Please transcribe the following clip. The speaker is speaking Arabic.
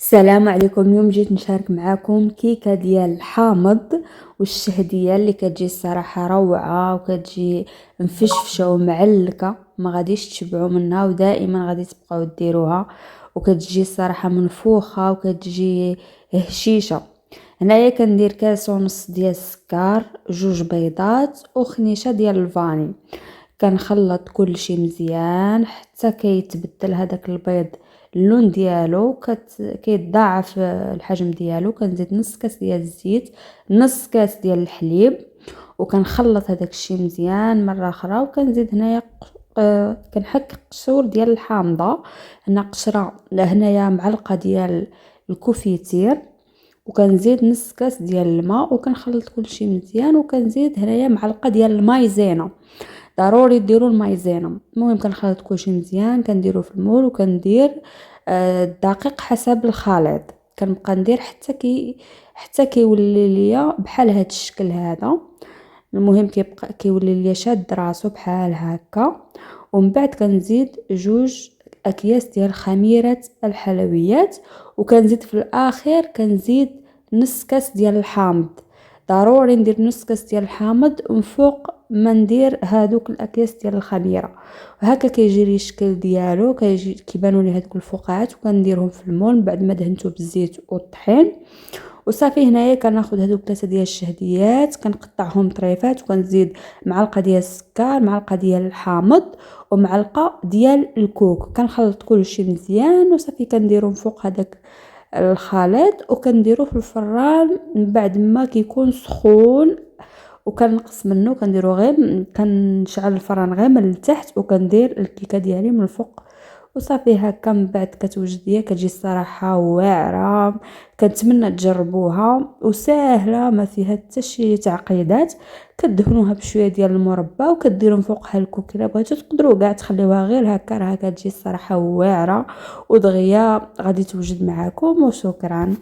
السلام عليكم. اليوم جيت نشارك معاكم كيكه ديال الحامض والشهديه اللي كتجي الصراحه روعه وكتجي مفشفشه ومعلكه، ما غاديش تشبعوا منها ودائما غادي تبقاو ديروها، وكتجي الصراحه منفوخه وكتجي هشيشه. هنايا كندير كاس ونص ديال السكر، جوج بيضات وخنيشه ديال الفاني. كنخلط كلشي مزيان حتى كيتبدل هذاك البيض اللون ديالو، كيتضاعف الحجم ديالو. كنزيد نص كاس ديال الزيت، نص كاس ديال الحليب، وكنخلط هذاك الشيء مزيان مره اخرى. وكنزيد هنايا كنحك قشور ديال الحامضه، هنا قشره، هنايا معلقه ديال الكوفيتير، وكنزيد نص كاس ديال الماء وكنخلط كلشي مزيان. وكنزيد هنايا معلقه ديال المايزينا، ضروري ديروا المايزينا. المهم كنخلط كلشي مزيان، كنديرو في المول، وكندير الدقيق حسب الخليط. كنبقى ندير حتى كيولي ليا بحال هاد الشكل هذا. المهم كيبقى كيولي ليا شاد راسو بحال هكا. ومن بعد كنزيد جوج اكياس ديال خميره الحلويات، وكنزيد في الاخير كنزيد نص كاس ديال الحامض. ضروري ندير نص كاس ديال الحامض من فوق ما ندير هادوك الاكياس ديال الخميره. وهكا كيجي لي الشكل ديالو، كيبانوا لي هادوك الفقاعات، وكنديرهم في المول بعد ما دهنته بالزيت والطحين وصافي. هنايا كناخذ هادوك 3 ديال الشهديات، كنقطعهم طريفات، وكنزيد معلقه ديال السكر، معلقه ديال الحامض، ومعلقه ديال الكوك. كنخلط كلشي مزيان وصافي. كنديرهم فوق هذاك الخليط وكنديروه في الفران من بعد ما كيكون سخون، وكنقص منه. كنديرو غير كنشعل الفران غير من التحت، وكندير الكيكه ديالي من الفوق وصافي. هكا من بعد كتوجد ليا، كتجي الصراحه واعره. كنتمنى تجربوها وساهله، ما فيها حتى شي تعقيدات. كدهنوها بشويه ديال المربى وكديروا من فوقها الكوك. الا بغيتو تقدروا كاع تخليوها غير هكا، راه كتجي الصراحه واعره ودغيا غادي توجد معاكم. وشكرا.